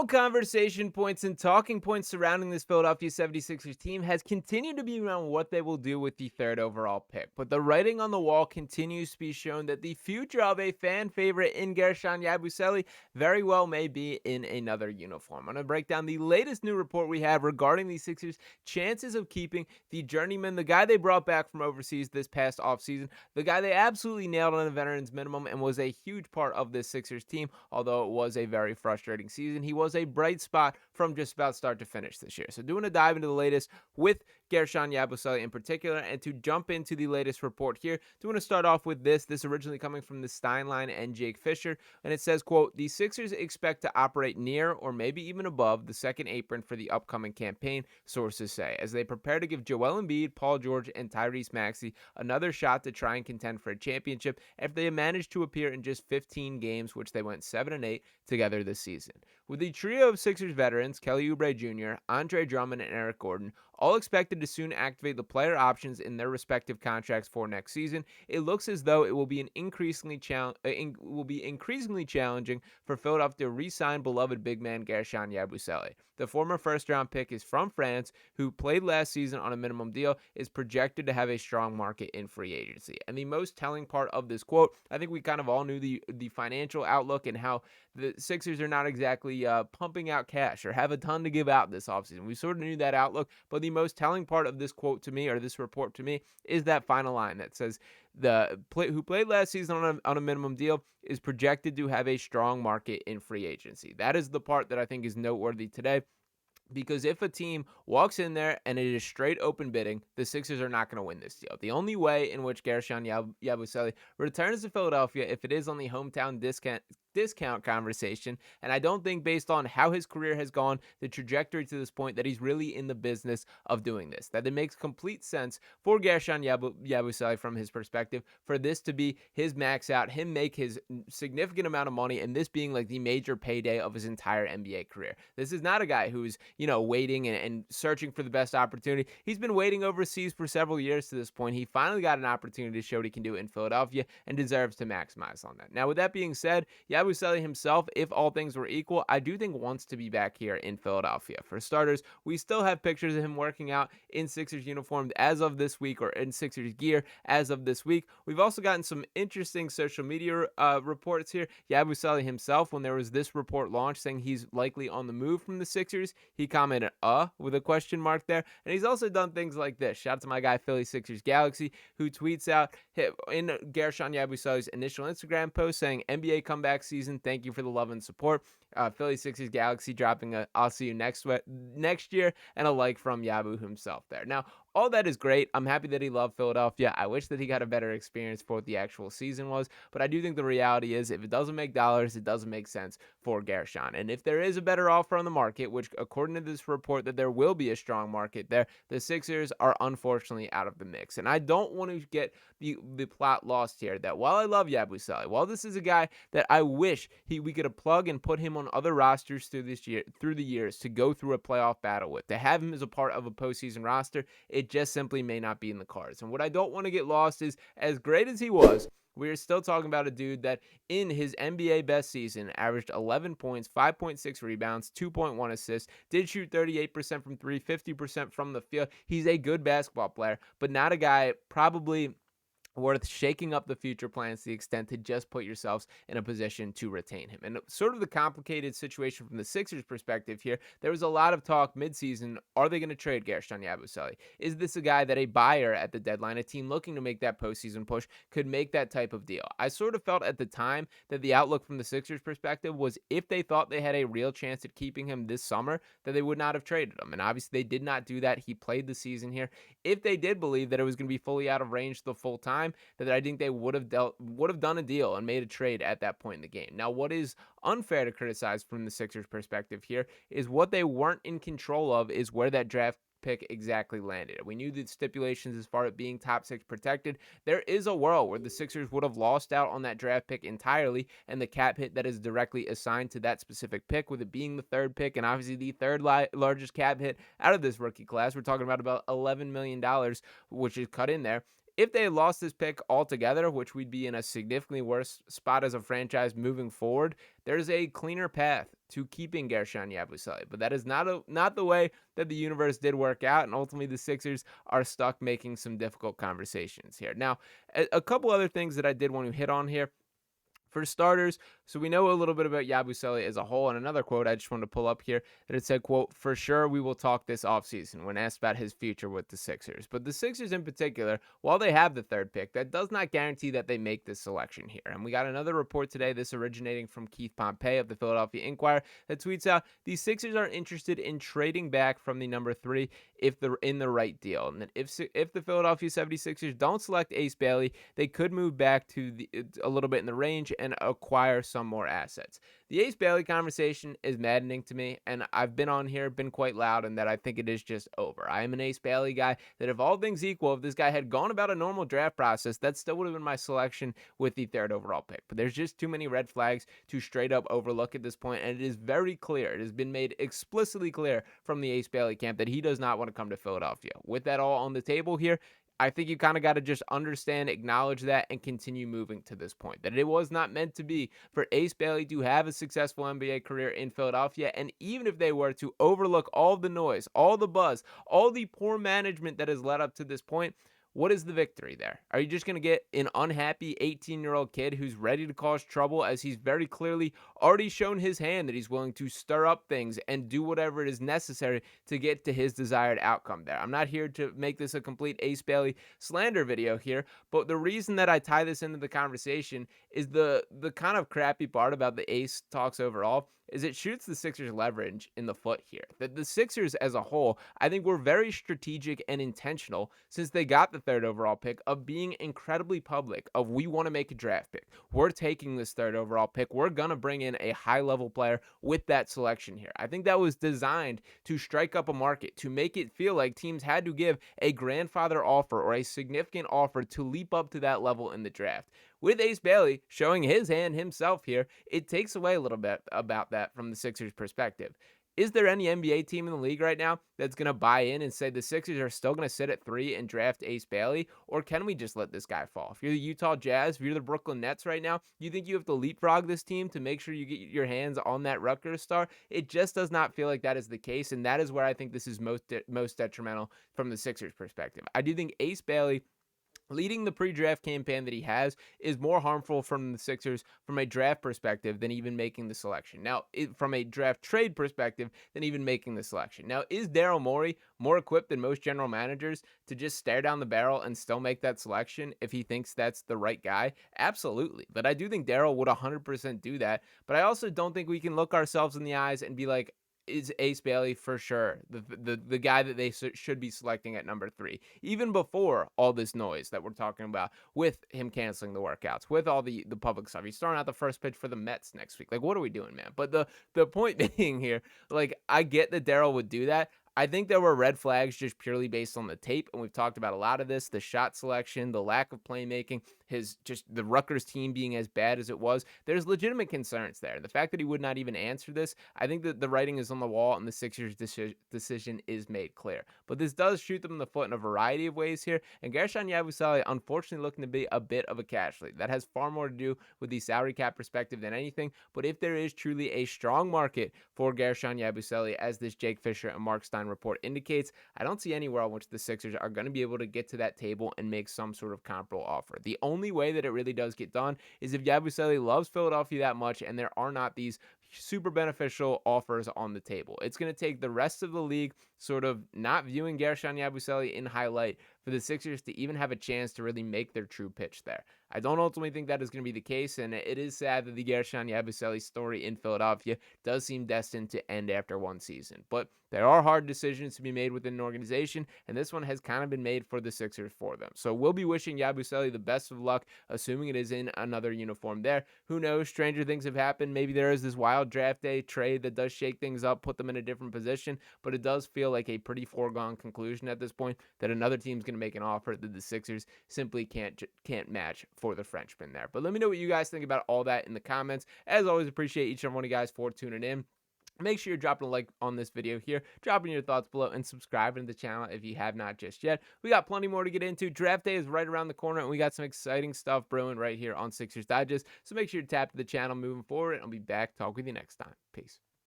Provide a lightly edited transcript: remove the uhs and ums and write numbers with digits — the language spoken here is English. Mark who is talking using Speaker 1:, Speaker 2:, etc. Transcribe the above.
Speaker 1: conversation points and talking points surrounding this Philadelphia 76ers team has continued to be around what they will do with the third overall pick. But the writing on the wall continues to be shown that the future of a fan favorite in Guerschon Yabusele very well may be in another uniform. I'm going to break down the latest new report we have regarding the Sixers' chances of keeping the journeyman, the guy they brought back from overseas this past offseason, the guy they absolutely nailed on a veteran's minimum and was a huge part of this Sixers team, although it was a very frustrating season. He was a bright spot from just about start to finish this year. So doing a dive into the latest with Guerschon Yabusele in particular, and to jump into the latest report here, do want to start off with this originally coming from the Steinline and Jake Fisher, and it says, quote, "The Sixers expect to operate near or maybe even above the second apron for the upcoming campaign," sources say, as they prepare to give Joel Embiid, Paul George, and Tyrese Maxey another shot to try and contend for a championship if they managed to appear in just 15 games, which they went 7-8 together this season. With the trio of Sixers veterans, Kelly Oubre Jr., Andre Drummond, and Eric Gordon, all expected to soon activate the player options in their respective contracts for next season, it looks as though it will be increasingly challenging for Philadelphia to re-sign beloved big man Guerschon Yabusele. The former first-round pick is from France, who played last season on a minimum deal, is projected to have a strong market in free agency. And the most telling part of this quote, I think we kind of all knew the financial outlook and how the Sixers are not exactly pumping out cash or have a ton to give out this offseason. We sort of knew that outlook, but the most telling part of this quote to me, or this report to me, is that final line that says who played last season on a minimum deal is projected to have a strong market in free agency. That is the part that I think is noteworthy today. Because if a team walks in there and it is straight open bidding, the Sixers are not going to win this deal. The only way in which Guerschon Yabusele returns to Philadelphia, if it is on the hometown discount conversation, and I don't think based on how his career has gone, the trajectory to this point, that he's really in the business of doing this. That it makes complete sense for Guerschon Yabusele from his perspective for this to be his max out, him make his significant amount of money, and this being like the major payday of his entire NBA career. This is not a guy who's waiting and searching for the best opportunity. He's been waiting overseas for several years to this point. He finally got an opportunity to show what he can do in Philadelphia and deserves to maximize on that. Now, with that being said, Yabusele himself, if all things were equal, I do think wants to be back here in Philadelphia. For starters, we still have pictures of him working out in Sixers uniform as of this week, or in Sixers gear as of this week. We've also gotten some interesting social media reports here. Yabusele himself, when there was this report launched saying he's likely on the move from the Sixers, he commented with a question mark there. And he's also done things like this. Shout out to my guy Philly Sixers Galaxy, who tweets out in Guerschon Yabusele's initial Instagram post saying, "NBA comeback season, thank you for the love and support." Philly Sixers Galaxy dropping a "I'll see you next year," and a like from Yabu himself there. Now, all that is great. I'm happy that he loved Philadelphia. I wish that he got a better experience for what the actual season was, but I do think the reality is if it doesn't make dollars, it doesn't make sense for Guerschon. And if there is a better offer on the market, which according to this report that there will be a strong market there, the Sixers are unfortunately out of the mix. And I don't want to get the plot lost here that while I love Yabusele, while this is a guy that I wish we could have plugged and put him on other rosters through the years to go through a playoff battle with, to have him as a part of a postseason roster, it just simply may not be in the cards. And what I don't want to get lost is, as great as he was, we're still talking about a dude that in his NBA best season averaged 11 points, 5.6 rebounds, 2.1 assists, did shoot 38% from three, 50% from the field. He's a good basketball player, but not a guy probably worth shaking up the future plans to the extent to just put yourselves in a position to retain him. And sort of the complicated situation from the Sixers perspective here, there was a lot of talk midseason, are they going to trade Guerschon Yabusele? Is this a guy that a buyer at the deadline, a team looking to make that postseason push, could make that type of deal? I sort of felt at the time that the outlook from the Sixers perspective was if they thought they had a real chance at keeping him this summer, that they would not have traded him. And obviously they did not do that. He played the season here. If they did believe that it was going to be fully out of range the full time, that I think they would have done a deal and made a trade at that point in the game. Now, what is unfair to criticize from the Sixers perspective here is what they weren't in control of is where that draft pick exactly landed. We knew the stipulations as far as being top six protected. There is a world where the Sixers would have lost out on that draft pick entirely and the cap hit that is directly assigned to that specific pick, with it being the third pick and obviously the third largest cap hit out of this rookie class. We're talking about $11 million, which is cut in there. If they had lost this pick altogether, which we'd be in a significantly worse spot as a franchise moving forward, there's a cleaner path to keeping Guerschon Yabusele. But that is not the way that the universe did work out, and ultimately the Sixers are stuck making some difficult conversations here. Now, a couple other things that I did want to hit on here. For starters, so we know a little bit about Yabusele as a whole, and another quote I just wanted to pull up here that it said, quote, "For sure we will talk this offseason," when asked about his future with the Sixers. But the Sixers in particular, while they have the third pick, that does not guarantee that they make this selection here. And we got another report today, this originating from Keith Pompey of the Philadelphia Inquirer, that tweets out, "The Sixers are interested in trading back from the number 3 if they're in the right deal. And that if the Philadelphia 76ers don't select Ace Bailey, they could move back to a little bit in the range and acquire some more assets." The Ace Bailey conversation is maddening to me, and I've been on here, been quite loud, and that I think it is just over. I am an Ace Bailey guy that if all things equal, if this guy had gone about a normal draft process, that still would have been my selection with the 3rd overall pick. But there's just too many red flags to straight up overlook at this point, and it is very clear. It has been made explicitly clear from the Ace Bailey camp that he does not want to come to Philadelphia. With that all on the table here, I think you kind of got to just understand, acknowledge that, and continue moving to this point. That it was not meant to be for Ace Bailey to have a successful NBA career in Philadelphia. And even if they were to overlook all the noise, all the buzz, all the poor management that has led up to this point, what is the victory there? Are you just going to get an unhappy 18-year-old kid who's ready to cause trouble, as he's very clearly already shown his hand that he's willing to stir up things and do whatever it is necessary to get to his desired outcome there? I'm not here to make this a complete Ace Bailey slander video here, but the reason that I tie this into the conversation is the kind of crappy part about the Ace talks overall is it shoots the Sixers leverage in the foot here. The Sixers as a whole, I think, were very strategic and intentional since they got the 3rd overall pick of being incredibly public of, we want to make a draft pick. We're taking this 3rd overall pick. We're going to bring in a high-level player with that selection here. I think that was designed to strike up a market, to make it feel like teams had to give a grandfather offer or a significant offer to leap up to that level in the draft. With Ace Bailey showing his hand himself here, it takes away a little bit about that from the Sixers' perspective. Is there any NBA team in the league right now that's going to buy in and say the Sixers are still going to sit at 3 and draft Ace Bailey? Or can we just let this guy fall? If you're the Utah Jazz, if you're the Brooklyn Nets right now, you think you have to leapfrog this team to make sure you get your hands on that Rutgers star? It just does not feel like that is the case, and that is where I think this is most detrimental from the Sixers' perspective. I do think Ace Bailey leading the pre-draft campaign that he has is more harmful from the Sixers from a draft perspective than even making the selection. Now, from a draft trade perspective than even making the selection. Now, is Daryl Morey more equipped than most general managers to just stare down the barrel and still make that selection if he thinks that's the right guy? Absolutely. But I do think Daryl would 100% do that. But I also don't think we can look ourselves in the eyes and be like, is Ace Bailey for sure the guy that they should be selecting at number 3, even before all this noise that we're talking about with him canceling the workouts, with all the public stuff. He's starting out the first pitch for the Mets next week. Like, what are we doing, man? But the point being here, like, I get that Daryl would do that. I think there were red flags just purely based on the tape, and we've talked about a lot of this, the shot selection, the lack of playmaking, the Rutgers team being as bad as it was. There's legitimate concerns there. The fact that he would not even answer this, I think that the writing is on the wall and the Sixers' decision is made clear. But this does shoot them in the foot in a variety of ways here, and Guerschon Yabusele unfortunately looking to be a bit of a casualty. That has far more to do with the salary cap perspective than anything, but if there is truly a strong market for Guerschon Yabusele, as this Jake Fisher and Mark Stein report indicates, I don't see anywhere on which the Sixers are going to be able to get to that table and make some sort of comparable offer. The only way that it really does get done is if Yabusele loves Philadelphia that much and there are not these super beneficial offers on the table. It's going to take the rest of the league sort of not viewing Guerschon Yabusele in highlight for the Sixers to even have a chance to really make their true pitch there. I don't ultimately think that is going to be the case, and it is sad that the Guerschon Yabusele story in Philadelphia does seem destined to end after one season. But there are hard decisions to be made within an organization, and this one has kind of been made for the Sixers for them. So we'll be wishing Yabusele the best of luck, assuming it is in another uniform there. Who knows? Stranger things have happened. Maybe there is this wild draft day trade that does shake things up, put them in a different position, but it does feel like a pretty foregone conclusion at this point that another team's going to make an offer that the Sixers simply can't match for the Frenchman there. But let me know what you guys think about all that in the comments. As always, appreciate each and every one of you guys for tuning in. Make sure you're dropping a like on this video here, dropping your thoughts below, and subscribing to the channel if you have not just yet. We got plenty more to get into. Draft day is right around the corner, and we got some exciting stuff brewing right here on Sixers Digest. So make sure you tap to the channel moving forward, and I'll be back. Talk with you next time. Peace.